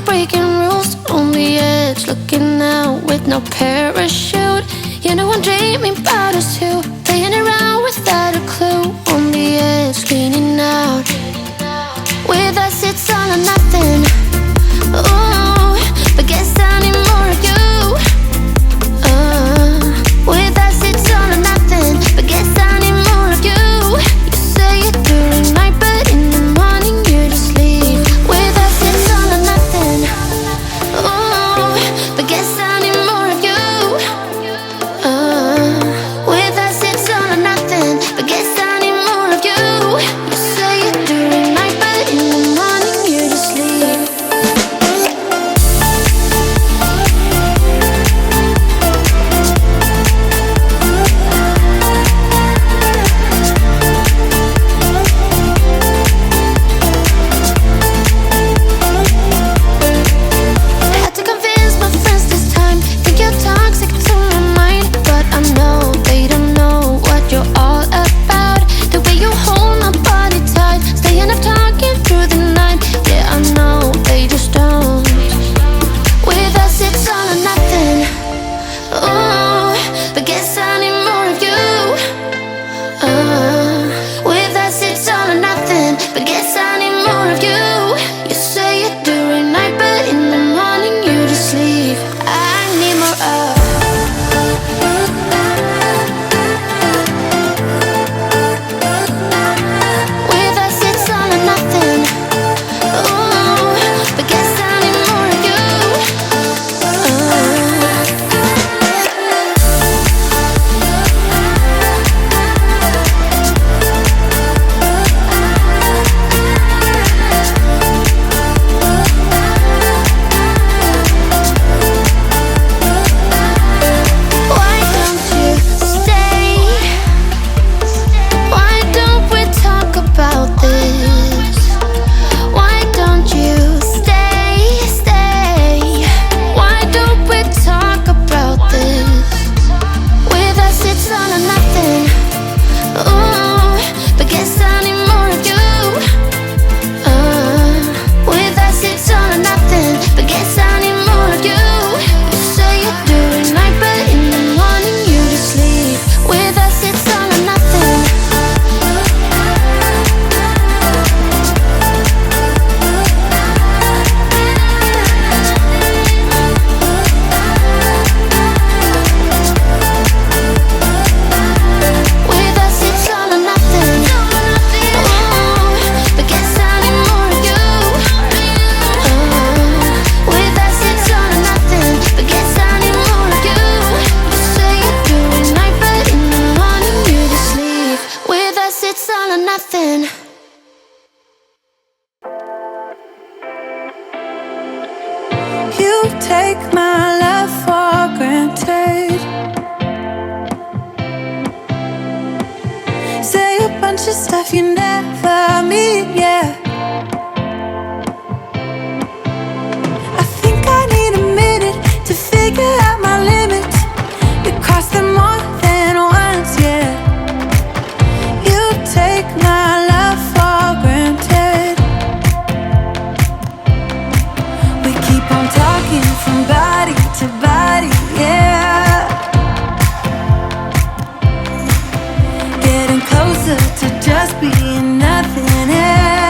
breaking rules on the edge, looking out with no parachute. You know I'm dreaming about us two, playing around without a clue. On the edge, leaning out. With us it's all or nothing. Ooh, but guess I need more of you. With us it's all or nothing, but guess I need more of you. You say it during night, but in the morning you're just leave. With us it's all or nothing. Ooh, but guess I need more of you. With us it's all or nothing, but guess I need more of you. You say it during night, but in the morning you're just leave. Had to convince my friends this time. Think you're toxic to my mind, but I know they don't know what you're all about. The way you hold my body tight, staying up talking through the night. Yeah, I know they just don't. With us it's all or nothing. Ooh, but guess I need more of you. With us it's all or nothing, but guess I need more of you. You say it during night, but in the morning you just leave. I need more of. With us it's all or nothing. Ooh, but guess I need more of you. Why don't you stay? Why don't we talk about this? Why don't you stay? Why don't we talk about this? With us it's all or nothing. Ooh, but guess I need more of you. With us it's all or nothing, but guess I need more of you. You say it during night, but in the morning you just leave. With us it's all or nothing. With us it's all or nothing. Ooh, but guess I need more of you. With us it's all or nothing, but guess I need more of you. You say it during night, but in the morning you just leave. With us it's all or nothing. You take my love for granted. Say a bunch of stuff you never mean, yeah. I think I need a minute to figure out my limits. You cross them more than once, yeah. You take my love for granted. We keep on talking from body to body, yeah. Getting closer to just being nothing else.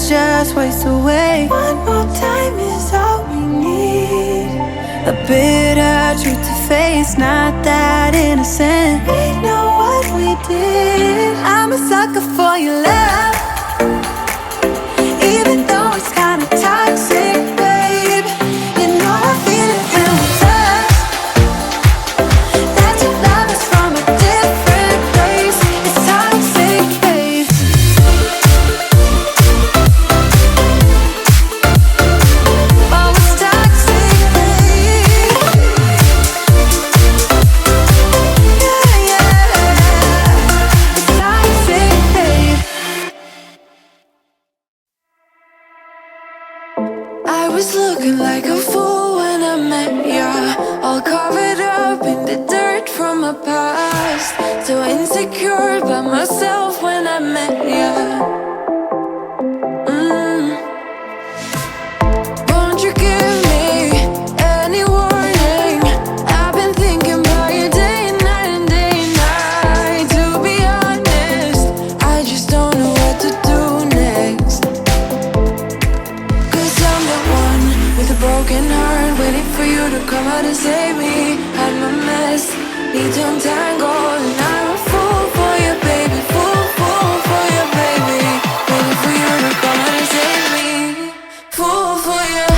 let's just waste away. One more time is all we need. A bitter truth to face, not that innocent. We know what we did. I'm a sucker for your love, even though it's kinda toxic, babe. You know I feel it when we touch, that your love is from a different place. It's toxic, babe. Oh, it's toxic, babe. Yeah, yeah. It's toxic, babe. I was looking like a fool when I met ya, all covered up in the dirt from my past. So insecure by myself when I met ya. Won't you give me any warning? I've been thinking about you day and night and day and night. To be honest, I just don't know what to do next. Cause I'm the one with a broken heart, waiting for you to come out and save me. I'm a mess, need to untangle, and I'm a fool for you, baby. Fool for you, baby. Waiting for you to come out and save me. Fool for you.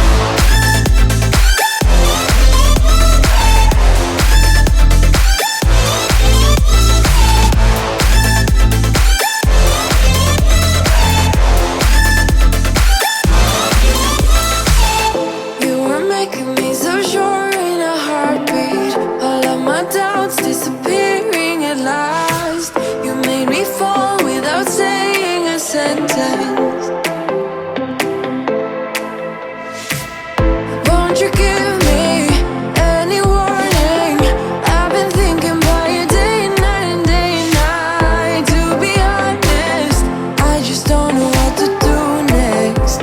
You were making me so sure in a heartbeat. All of my doubts disappearing at last. You made me fall without saying a sentence. Won't you give me any warning? I've been thinking about you day and night and day and night. To be honest, I just don't know what to do next.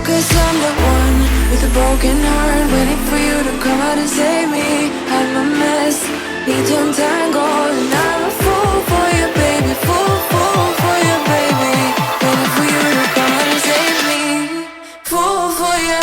Cause I'm the one with a broken heart, waiting for you to come out and save me. I'm a mess, need to untangle, and I'm a fool for you, baby. Fool for you, baby. Waiting for you to come out and save me. Fool for you.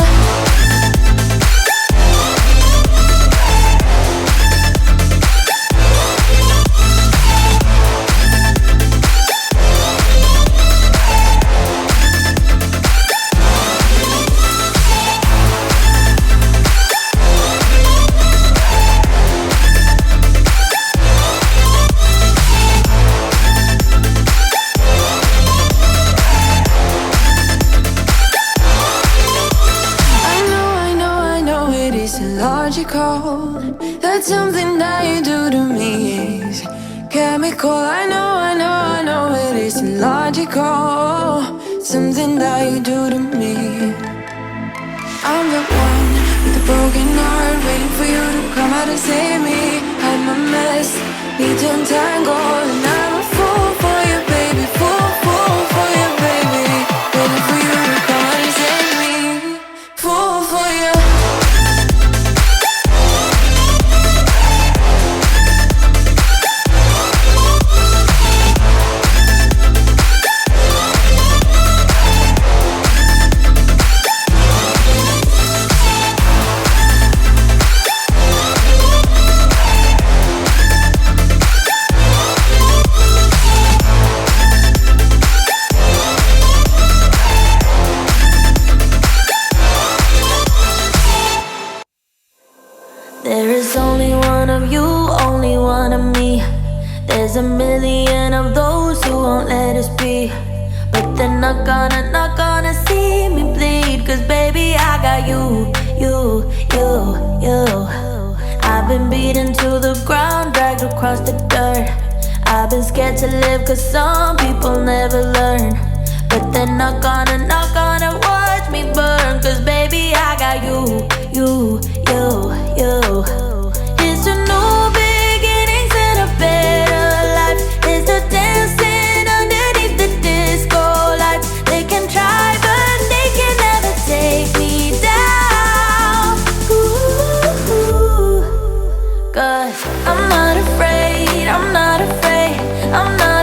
I know it isn't logical. That something that you do to me is chemical. I know it isn't logical. Something that you do to me. I'm the one with a broken heart, waiting for you to come out and save me. I'm a mess, need to untangle, and I'm a fool for you, baby. Fool for you, baby. Waiting for you to come out and save me. Fool for you. There is only one of you, only one of me. There's a million of those who won't let us be. But they're not gonna see me bleed. Cause baby, I got you. I've been beaten to the ground, dragged across the dirt. I've been scared to live cause some people never learn. But they're not gonna watch me burn. Cause baby, I got you. It's a new beginnings and a better life. It's the dancing underneath the disco lights. They can try but they can never take me down. Ooh, cause I'm not afraid, I'm not afraid, I'm not